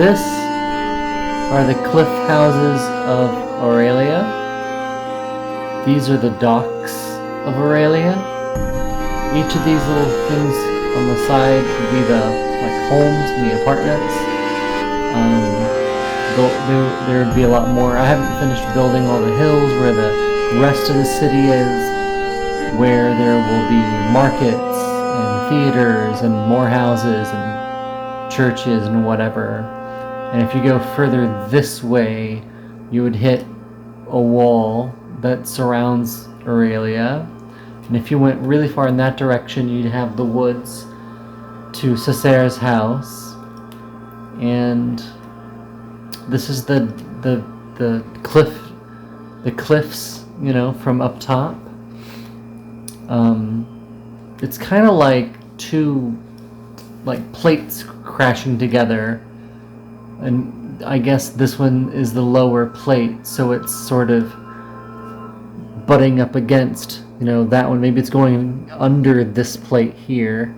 this are the cliff houses of Aurelia. These are the docks of Aurelia. Each of these little things on the side would be the homes and the apartments. There would be a lot more. I haven't finished building all the hills where the rest of the city is, where there will be markets and theaters and more houses and churches and whatever. And if you go further this way, you would hit a wall that surrounds Aurelia. And if you went really far in that direction, you'd have the woods to Cesar's house. And this is the cliffs, you know, from up top. It's kind of like two plates crashing together, and I guess this one is the lower plate, so it's sort of butting up against, you know, that one. Maybe it's going under this plate here.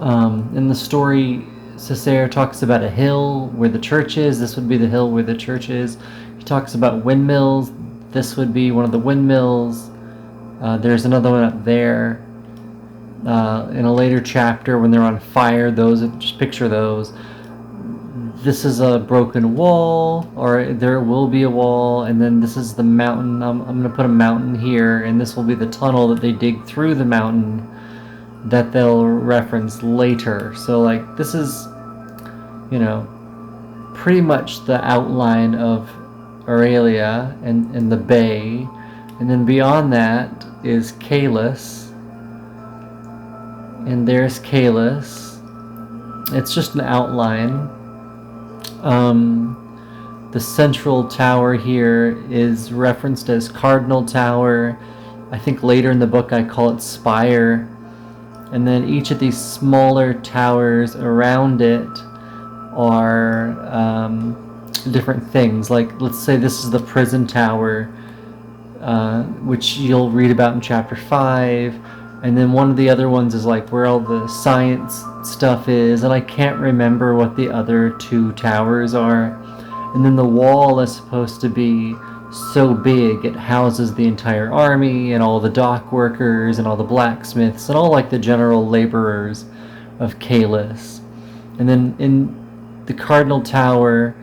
In the story, Cesar talks about a hill where the church is. This would be the hill where the church is. He talks about windmills. This would be one of the windmills. There's another one up there. In a later chapter, when they're on fire, just picture those. This is a broken wall, or there will be a wall, and then this is the mountain. I'm going to put a mountain here, and this will be the tunnel that they dig through the mountain that they'll reference later. So this is, you know, pretty much the outline of Aurelia and the bay. And then beyond that is Caelus. And there's Caelus. It's just an outline. The central tower here is referenced as Cardinal Tower. I think later in the book I call it Spire. And then each of these smaller towers around it are different things. Let's say this is the prison tower, which you'll read about in chapter 5. And then one of the other ones is where all the science stuff is, and I can't remember what the other two towers are. And then the wall is supposed to be so big it houses the entire army and all the dock workers and all the blacksmiths and all the general laborers of Caelus. And then in the Cardinal Tower,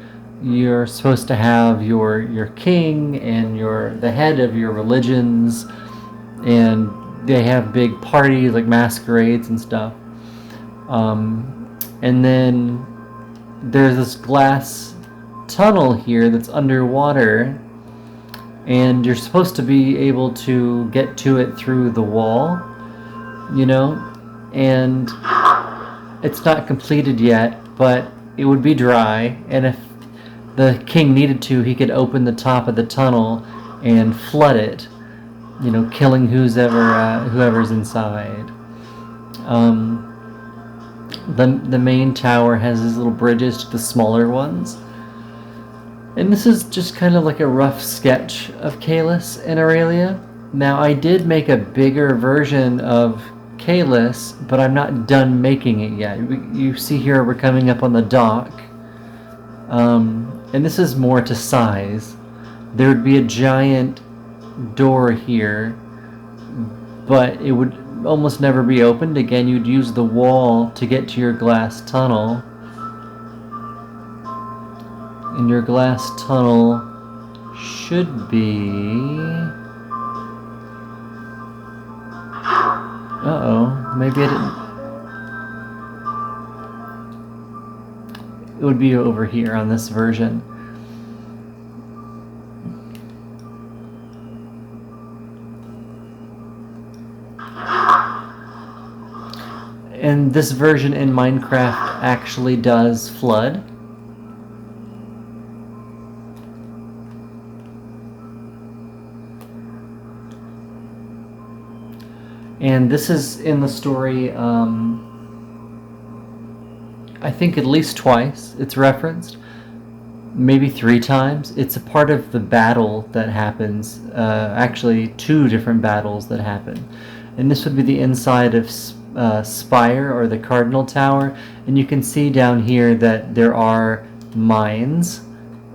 you're supposed to have your king and the head of your religions, and they have big parties masquerades and stuff. And then there's this glass tunnel here that's underwater, and you're supposed to be able to get to it through the wall, you know, and it's not completed yet, but it would be dry, and if the king needed to, he could open the top of the tunnel and flood it, you know, killing whoever's inside. The main tower has these little bridges to the smaller ones. And this is just kind of a rough sketch of Caelus and Aurelia. Now, I did make a bigger version of Caelus, but I'm not done making it yet. You see here we're coming up on the dock. And this is more to size. There would be a giant door here, but it would almost never be opened. Again, you'd use the wall to get to your glass tunnel. And your glass tunnel should be... Uh-oh, maybe I didn't... It would be over here on this version. And this version in Minecraft actually does flood. And this is in the story, I think at least twice it's referenced, maybe 3 times. It's a part of the battle that happens, actually 2 different battles that happen. And this would be the inside of spire or the cardinal tower, and you can see down here that there are mines,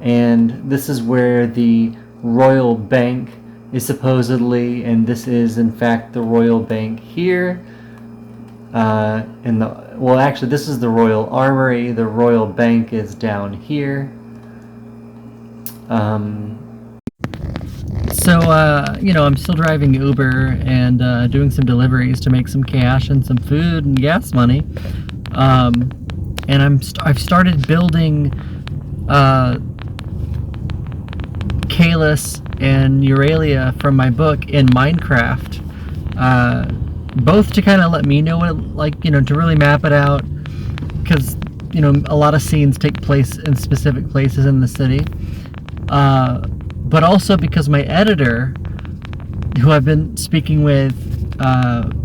and this is where the royal bank is supposedly, and this is in fact the royal bank here. Well, actually, this is the royal armory. The royal bank is down here. I'm still driving Uber and doing some deliveries to make some cash and some food and gas money. And I've started building Kalis and Euralia from my book in Minecraft. Both to kind of let me know what to really map it out, because a lot of scenes take place in specific places in the city. But also because my editor, who I've been speaking with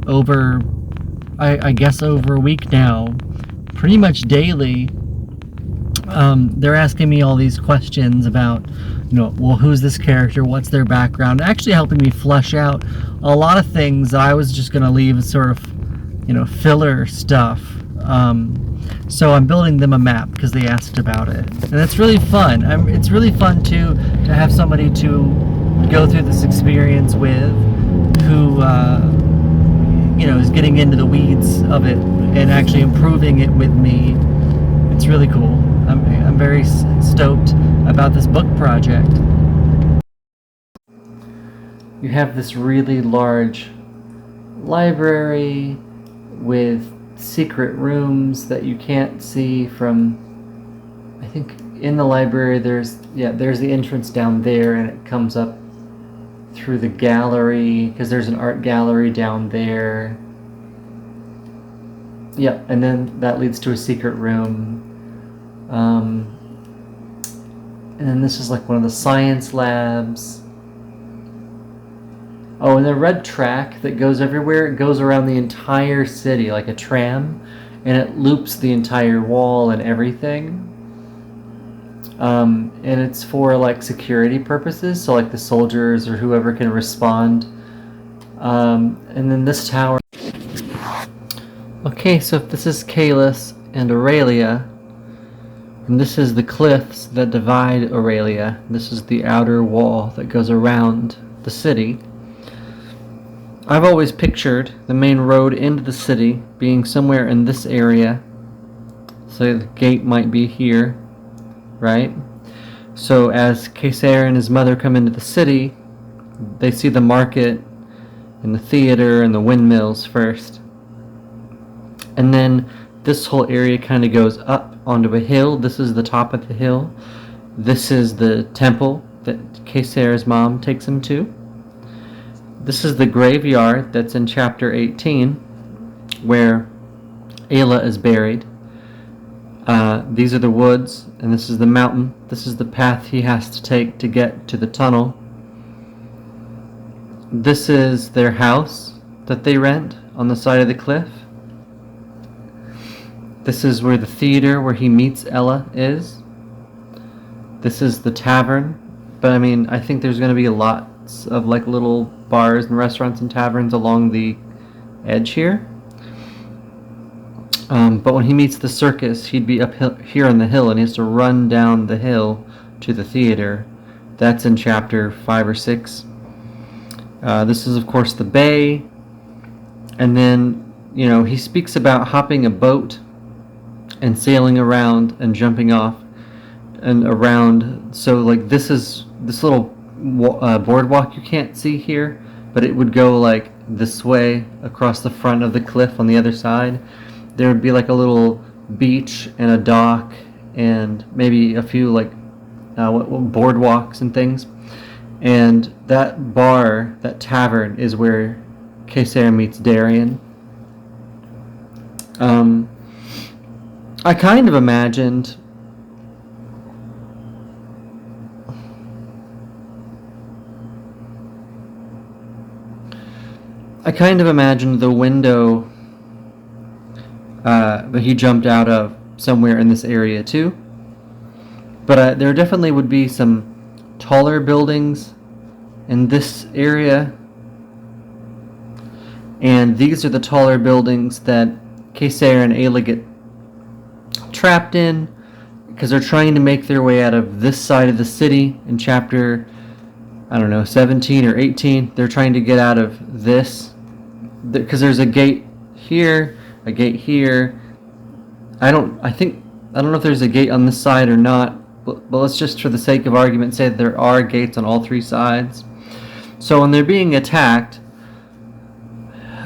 over a week now, pretty much daily, they're asking me all these questions about, well, who's this character, what's their background, actually helping me flesh out a lot of things that I was just going to leave as sort of, filler stuff. So I'm building them a map because they asked about it, and it's really fun. It's really fun to have somebody to go through this experience with, who is getting into the weeds of it and actually improving it with me. It's really cool. I'm very stoked about this book project. You have this really large library with secret rooms that you can't see from. I think in the library there's the entrance down there, and it comes up through the gallery because there's an art gallery down there. Yep, and then that leads to a secret room. And then this is like one of the science labs. Oh, and the red track that goes everywhere, it goes around the entire city like a tram, and it loops the entire wall and everything. And it's for like security purposes, so like the soldiers or whoever can respond. And then this tower. Okay, so if this is Kalis and Aurelia, and this is the cliffs that divide Aurelia. This is the outer wall that goes around the city. I've always pictured the main road into the city being somewhere in this area. So the gate might be here, right? So as Kaysar and his mother come into the city, they see the market and the theater and the windmills first. And then this whole area kind of goes up onto a hill. This is the top of the hill. This is the temple that Kaysar's mom takes him to. This is the graveyard that's in chapter 18, where Ayla is buried. These are the woods, and this is the mountain. This is the path he has to take to get to the tunnel. This is their house that they rent on the side of the cliff. This is where the theater where he meets Ella is. This is the tavern. But I think there's going to be lots of like little bars and restaurants and taverns along the edge here. But when he meets the circus, he'd be up here on the hill, and he has to run down the hill to the theater. That's in chapter 5 or 6. This is, of course, the bay. And then, he speaks about hopping a boat and sailing around and jumping off and around. So, like, this is this little boardwalk you can't see here, but it would go, like, this way across the front of the cliff on the other side. There would be, like, a little beach and a dock and maybe a few, like, boardwalks and things. And that bar, that tavern, is where Kaysar meets Darian. I kind of imagined the window that he jumped out of somewhere in this area too. But there definitely would be some taller buildings in this area. And these are the taller buildings that Kaysar and Ayla get trapped in because they're trying to make their way out of this side of the city in chapter, I don't know, 17 or 18. They're trying to get out of this because there's a gate here, a gate here. I don't know if there's a gate on this side or not, but let's just, for the sake of argument, say that there are gates on all three sides. So when they're being attacked,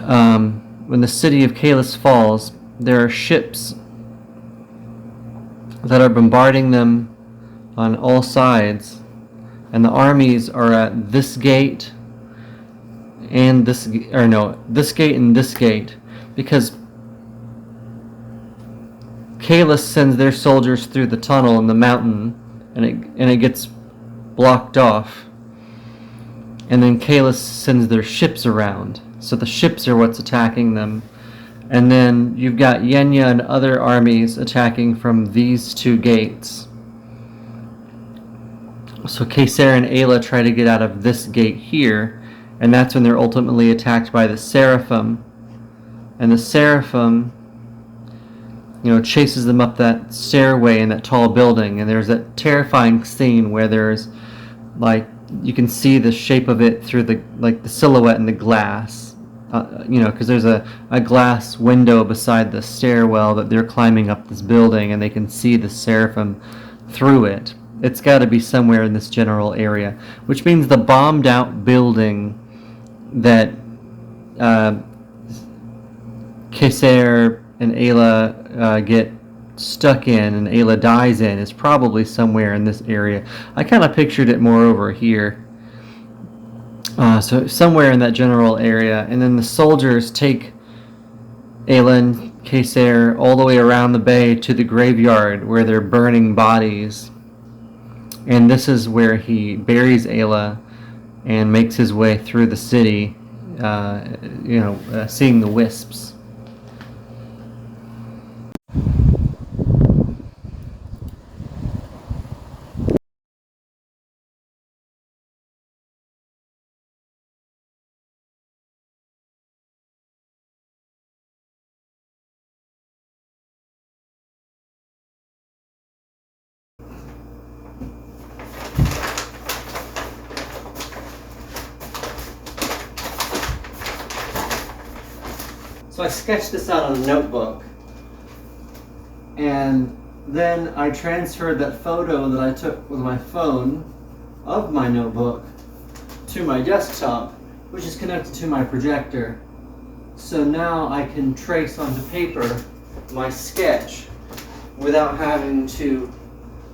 when the city of Kalis falls, there are ships that are bombarding them on all sides, and the armies are at this gate and this gate and this gate, because Kalis sends their soldiers through the tunnel in the mountain, and it gets blocked off, and then Kalis sends their ships around, so the ships are what's attacking them. And then you've got Yenya and other armies attacking from these two gates. So Kaysar and Ayla try to get out of this gate here, and that's when they're ultimately attacked by the Seraphim. And the Seraphim, chases them up that stairway in that tall building, and there's that terrifying scene where there's, you can see the shape of it through the silhouette in the glass. Because there's a glass window beside the stairwell that they're climbing up this building, and they can see the Seraphim through it. It's got to be somewhere in this general area, which means the bombed out building that Kaysar and Ayla get stuck in and Ayla dies in is probably somewhere in this area. I kind of pictured it more over here. So somewhere in that general area, and then the soldiers take Ayla and Kaysar all the way around the bay to the graveyard where they're burning bodies, and this is where he buries Ayla and makes his way through the city, seeing the wisps. So I sketched this out on a notebook, and then I transferred that photo that I took with my phone of my notebook to my desktop, which is connected to my projector. So now I can trace onto paper my sketch without having to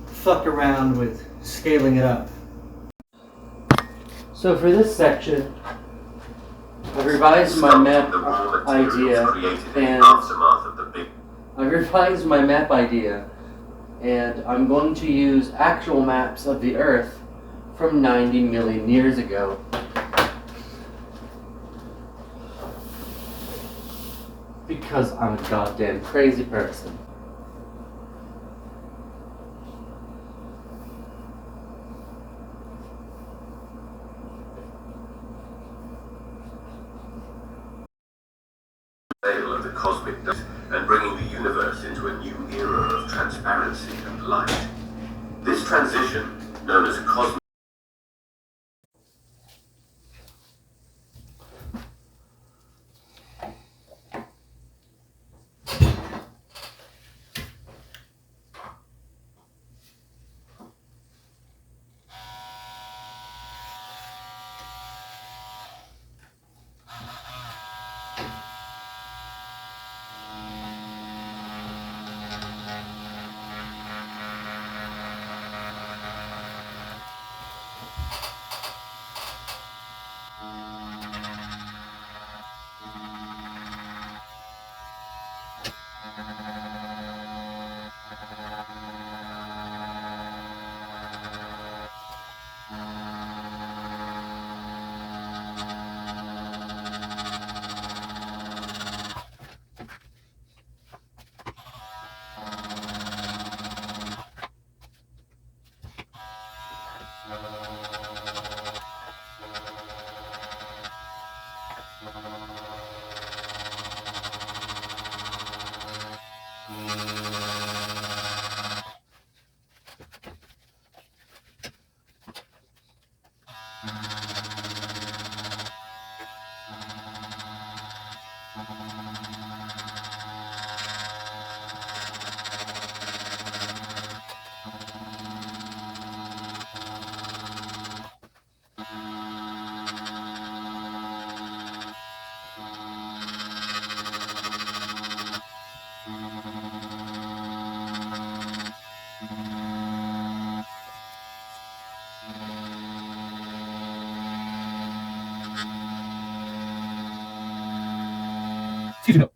fuck around with scaling it up. So for this section, I've revised my map idea, and I'm going to use actual maps of the Earth from 90 million years ago. Because I'm a goddamn crazy person. Of the cosmic dust and bringing the universe into a new era of transparency and light. This transition, known as cosmic Excuse me.